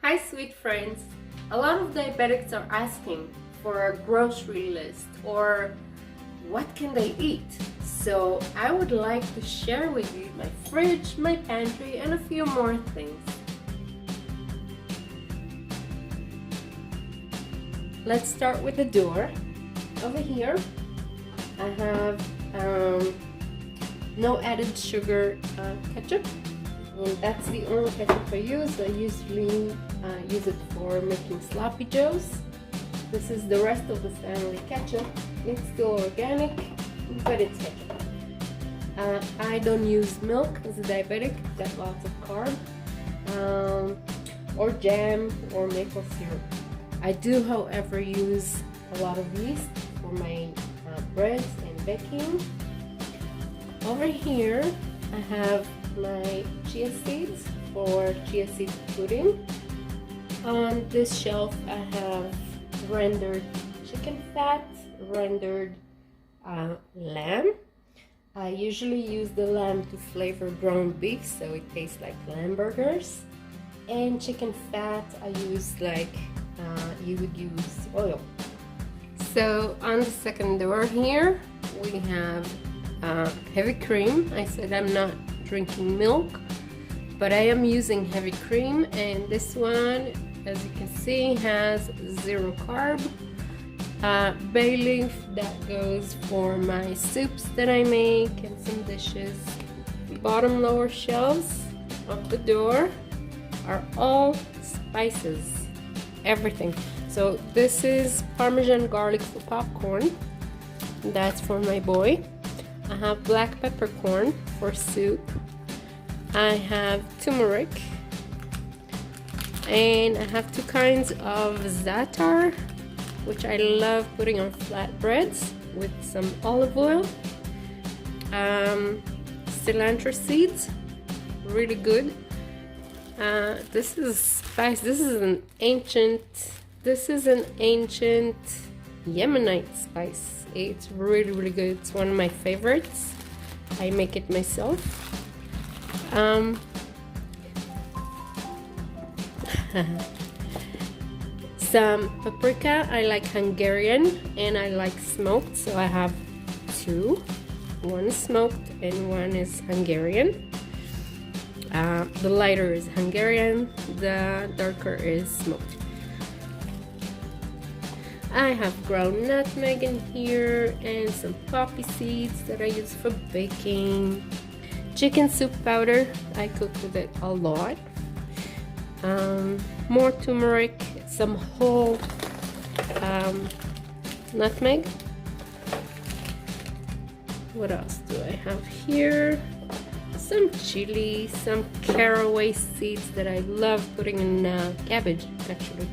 Hi sweet friends! A lot of diabetics are asking for a grocery list or what can they eat? So I would like to share with you my fridge, my pantry, and a few more things. Let's start with the door. Over here I have no added sugar ketchup. And that's the only ketchup I use. I usually use it for making sloppy joes. This is the rest of the family ketchup. It's still organic, but it's ketchup. I don't use milk as a diabetic. Got lots of carb, or jam, or maple syrup. I do, however, use a lot of yeast for my breads and baking. Over here, I have my chia seeds for chia seed pudding. On this shelf I have rendered chicken fat, rendered lamb. I usually use the lamb to flavor ground beef so it tastes like lamb burgers. And chicken fat I use like you would use oil. So on the second door here we have heavy cream. I said I'm not drinking milk, but I am using heavy cream, and this one, as you can see, has 0 carb. Bay leaf that goes for my soups that I make and some dishes. Bottom lower shelves of the door are all spices, everything. So this is Parmesan garlic for popcorn. That's for my boy. I have black peppercorn for soup. I have turmeric, and I have 2 kinds of za'atar, which I love putting on flatbreads with some olive oil. Cilantro seeds, really good. This is spice. This is an ancient Yemenite spice. It's really good. It's one of my favorites. I make it myself. Some paprika. I like Hungarian and I like smoked, so I have 2. One smoked and one is Hungarian. The lighter is Hungarian, the darker is smoked. I have ground nutmeg in here and some poppy seeds that I use for baking. Chicken soup powder, I cook with it a lot. More turmeric, some whole nutmeg. What else do I have here? Some chili, some caraway seeds that I love putting in cabbage, actually.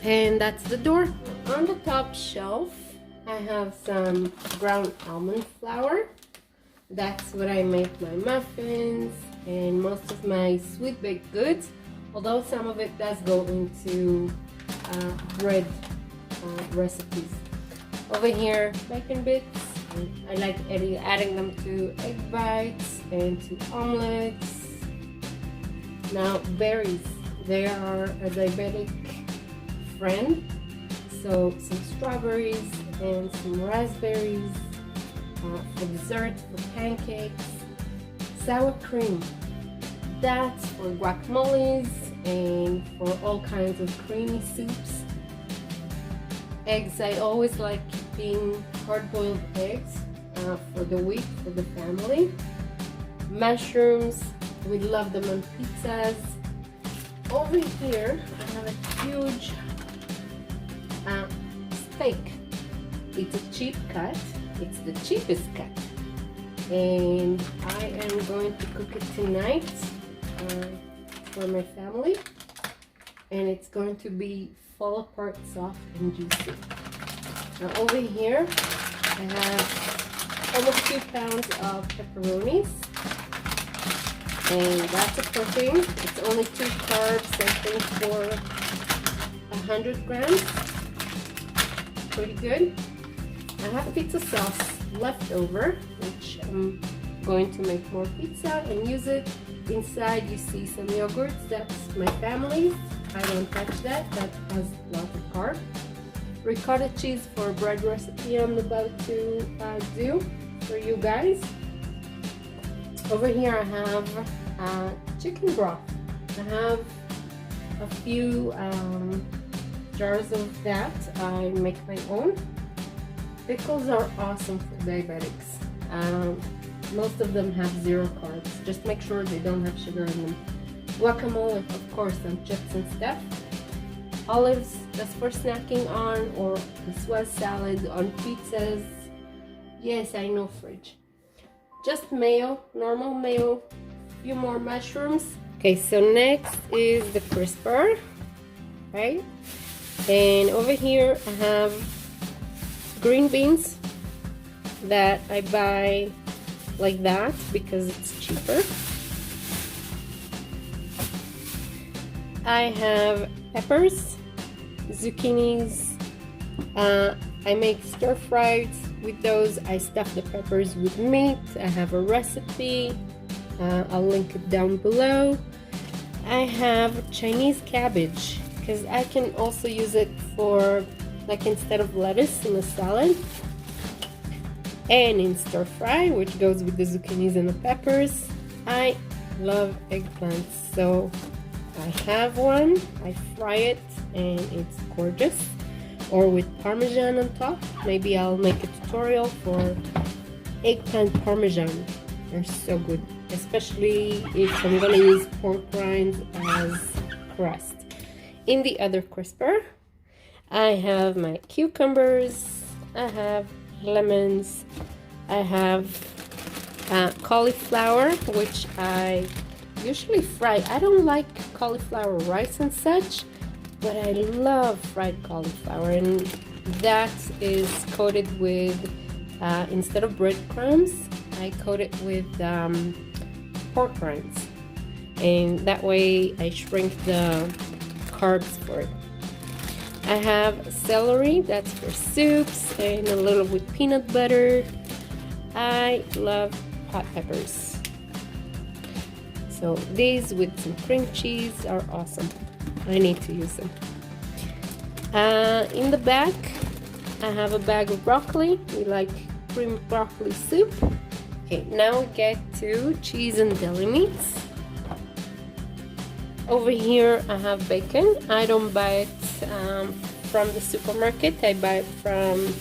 And that's the door. On the top shelf, I have some ground almond flour. That's what I make my muffins and most of my sweet baked goods, although some of it does go into bread recipes. Over here, bacon bits. I like adding them to egg bites and to omelets. Now, berries. They are a diabetic friend, so some strawberries and some raspberries for dessert, for pancakes. Sour cream, that's for guacamoles and for all kinds of creamy soups. Eggs, I always like keeping hard-boiled eggs for the week for the family. Mushrooms, we love them on pizzas. Over here I have a huge steak. It's a cheap cut. It's the cheapest cut, and I am going to cook it tonight for my family, and it's going to be fall apart soft and juicy. Now over here I have almost 2 pounds of pepperonis, and that's a protein. It's only 2 carbs, I think, for 100 grams. Pretty good. I have pizza sauce left over, which I'm going to make more pizza and use it inside you see some yogurts. That's my family's. I don't touch that. That has a lot of carb. Ricotta cheese for a bread recipe I'm about to do for you guys. Over here I have chicken broth. I have a few jars of that. I make my own. Pickles are awesome for diabetics. Most of them have 0 carbs. Just make sure they don't have sugar in them. Guacamole, of course, and chips and stuff. Olives, that's for snacking on, or Swiss salad on pizzas. Yes, I know, fridge. Just mayo, normal mayo, a few more mushrooms. Okay, so next is the crisper, right? And over here I have green beans that I buy like that because it's cheaper. I have peppers, zucchinis. I make stir fries with those. I stuff the peppers with meat. I have a recipe. I'll link it down below. I have Chinese cabbage because I can also use it for, like, instead of lettuce in a salad and in stir fry, which goes with the zucchinis and the peppers. I love eggplants, so I have one. I fry it and it's gorgeous, or with parmesan on top. Maybe I'll make a tutorial for eggplant parmesan. They're so good, especially if I'm gonna use pork rinds as crust. In the other crisper, I have my cucumbers, I have lemons, I have cauliflower, which I usually fry. I don't like cauliflower rice and such, but I love fried cauliflower, and that is coated with, instead of breadcrumbs, I coat it with pork rinds, and that way I shrink the carbs for it. I have celery, that's for soups, and a little with peanut butter. I love hot peppers. So these with some cream cheese are awesome. I need to use them. In the back, I have a bag of broccoli. We like cream broccoli soup. Okay, now we get to cheese and deli meats. Over here I have bacon. I don't buy it from the supermarket. I buy it from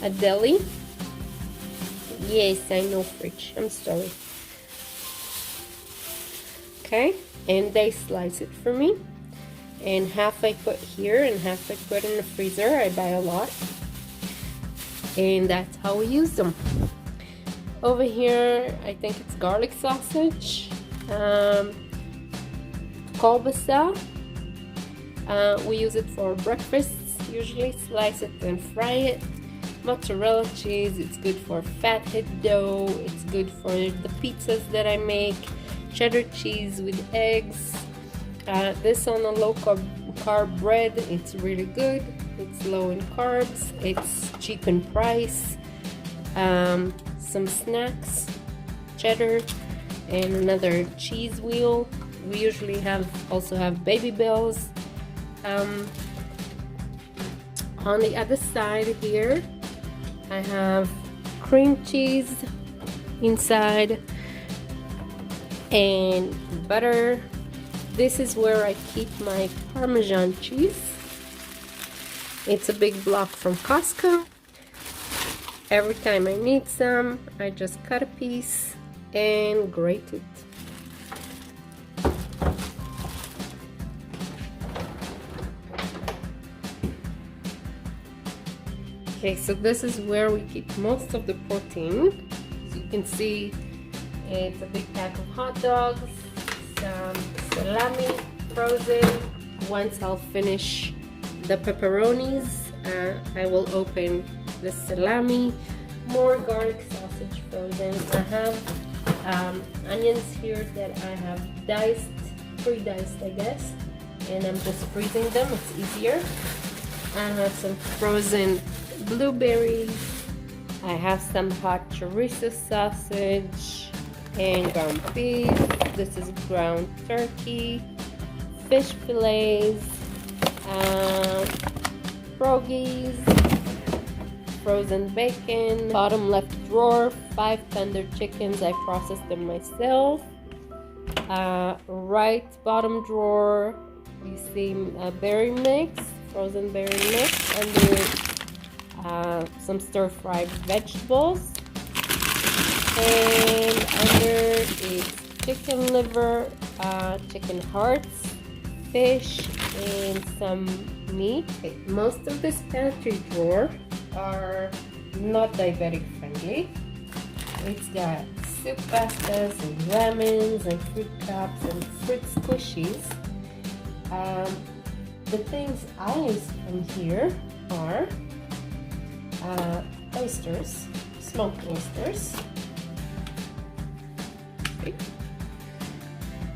a deli. Yes, I know, fridge. I'm sorry. Okay, and they slice it for me. And half I put here and half I put in the freezer. I buy a lot. And that's how we use them. Over here, I think it's garlic sausage. Kolbasa. We use it for breakfasts, usually slice it and fry it. Mozzarella cheese, it's good for fathead dough, it's good for the pizzas that I make. Cheddar cheese with eggs. This on a low-carb bread, it's really good. It's low in carbs, it's cheap in price. Some snacks, cheddar, and another cheese wheel. We usually also have Baby Bells. On the other side here, I have cream cheese inside and butter. This is where I keep my Parmesan cheese. It's a big block from Costco. Every time I need some, I just cut a piece and grate it. Okay, so this is where we keep most of the protein. As you can see, it's a big pack of hot dogs, some salami frozen. Once I'll finish the pepperonis, I will open the salami, more garlic sausage frozen. I have onions here that I have diced, pre-diced I guess, and I'm just freezing them, it's easier. I have some frozen blueberries. I have some hot chorizo sausage and ground beef. This is ground turkey, fish fillets, pierogies, frozen bacon, bottom left drawer, 5 tender chickens. I processed them myself. Right bottom drawer, you see a berry mix, frozen berry mix, under some stir-fried vegetables, and under is chicken liver, chicken hearts, fish, and some meat. Okay, most of this pantry drawer are not diabetic friendly. It's got soup pastas and lemons and fruit cups and fruit squishies. The things I use from here are oysters, smoked oysters,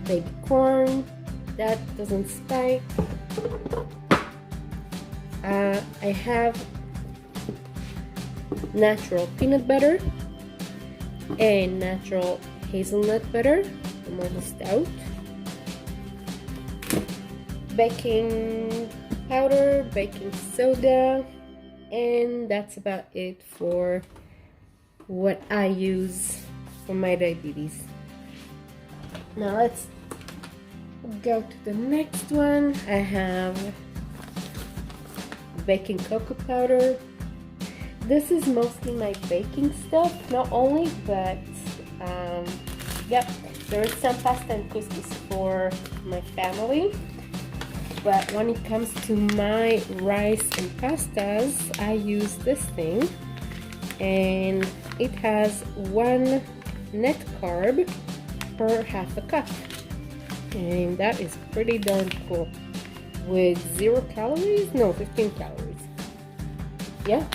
baby corn that doesn't spike. I have natural peanut butter and natural hazelnut butter. I'm almost out. Baking powder, baking soda, and that's about it for what I use for my diabetes. Now let's go to the next one. I have baking cocoa powder. This is mostly my baking stuff, not only, but yep, there is some pasta and couscous for my family. But when it comes to my rice and pastas, I use this thing, and it has 1 net carb per half a cup, and that is pretty darn cool. With 0 calories, no, 15 calories. Yeah,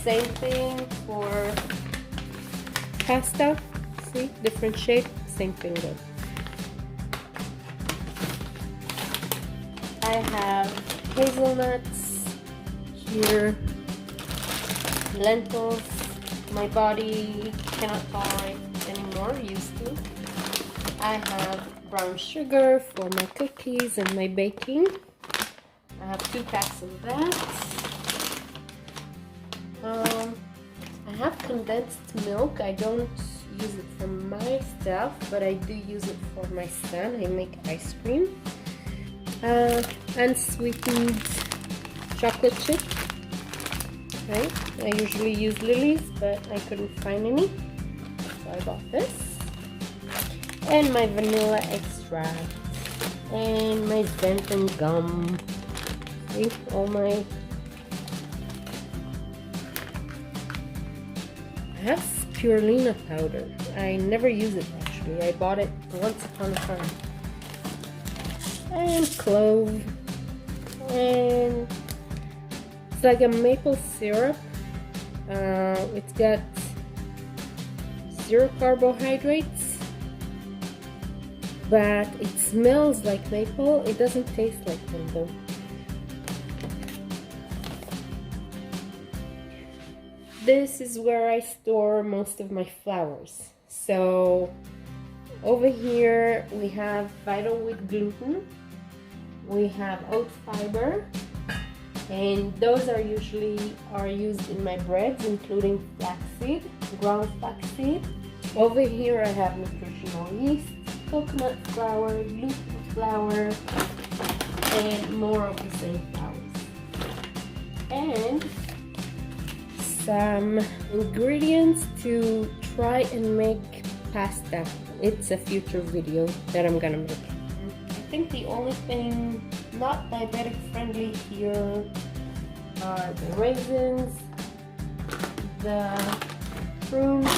same thing for pasta. See, different shape, same thing though. I have hazelnuts here, lentils. My body cannot tolerate anymore, used to. I have brown sugar for my cookies and my baking. I have 2 packs of that. I have condensed milk. I don't use it for my stuff, but I do use it for my son. I make ice cream. Unsweetened chocolate chip. Right? I usually use Lily's, but I couldn't find any, so I bought this. And my vanilla extract, and my Zenton gum. See, all my. I have spirulina powder. I never use it actually. I bought it once upon a time. And clove, and it's like a maple syrup. It's got 0 carbohydrates, but it smells like maple. It doesn't taste like them though. This is where I store most of my flours. So over here we have Vital with gluten. We have oat fiber, and those are usually used in my breads, including flaxseed, ground flaxseed. Over here I have nutritional yeast, coconut flour, gluten flour, and more of the same flours. And some ingredients to try and make pasta. It's a future video that I'm gonna make. I think the only thing not diabetic friendly here are the raisins, the prunes,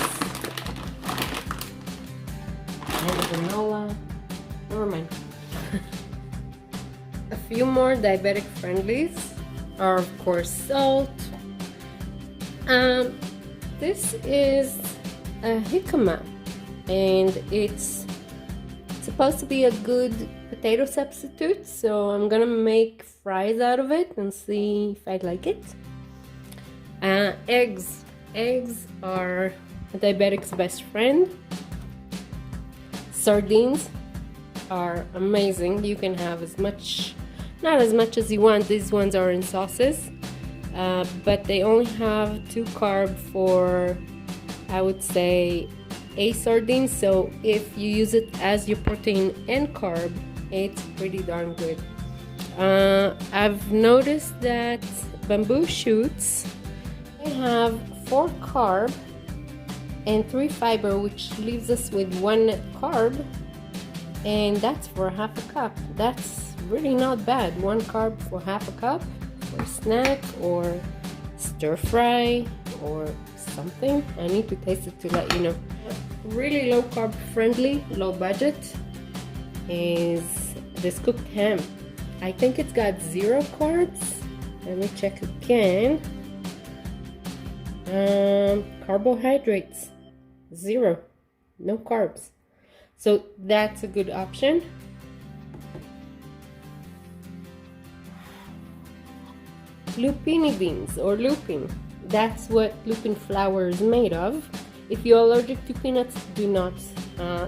and the granola. Never mind. A few more diabetic friendlies are of course salt. This is a jicama, and it's supposed to be a good potato substitute, so I'm gonna make fries out of it and see if I like it. Eggs are a diabetic's best friend. Sardines are amazing. You can have as much, not as much as you want. These ones are in sauces, but they only have 2 carb for, I would say, a sardine. So if you use it as your protein and carb, it's pretty darn good. I've noticed that bamboo shoots, they have 4 carb and 3 fiber, which leaves us with 1 net carb, and that's for half a cup. That's really not bad. 1 carb for half a cup for a snack or stir fry or something. I need to taste it to let you know. Really low carb friendly, low budget is this cooked ham. I think it's got 0 carbs. Let me check again. Carbohydrates 0, no carbs, so that's a good option. Lupini beans or lupin, that's what lupin flour is made of. If you're allergic to peanuts, do not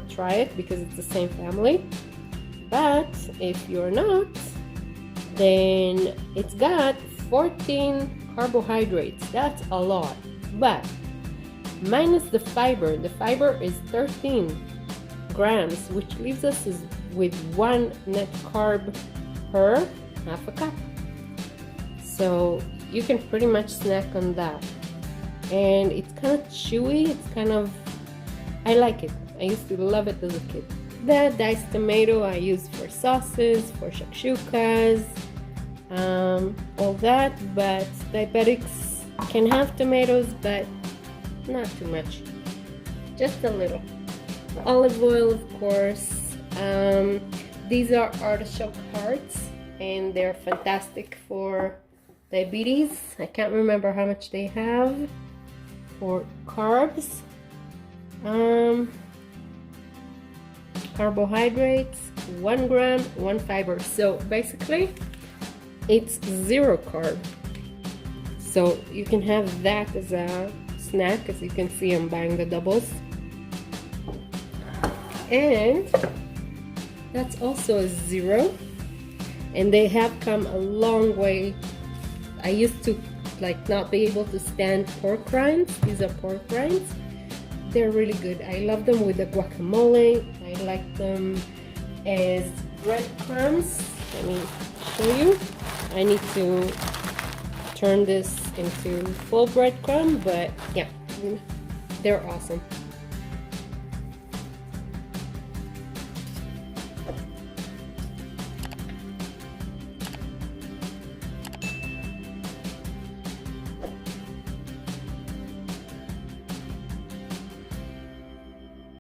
try it because it's the same family. But if you're not, then it's got 14 carbohydrates. That's a lot, but minus the fiber. The fiber is 13 grams, which leaves us with 1 net carb per half a cup. So you can pretty much snack on that. And it's kind of chewy. It's kind of, I like it. I used to love it as a kid. The diced tomato I use for sauces, for shakshukas, all that. But diabetics can have tomatoes, but not too much, just a little. Olive oil, of course. These are artichoke hearts, and they're fantastic for diabetes. I can't remember how much they have for carbs. Carbohydrates, 1 gram, 1 fiber. So basically, it's 0 carb. So you can have that as a snack. As you can see, I'm buying the doubles, and that's also a 0, and they have come a long way. I used to not be able to stand pork rinds. These are pork rinds. They're really good. I love them with the guacamole. I like them as breadcrumbs. Let me show you. I need to turn this into full breadcrumb, but yeah, they're awesome.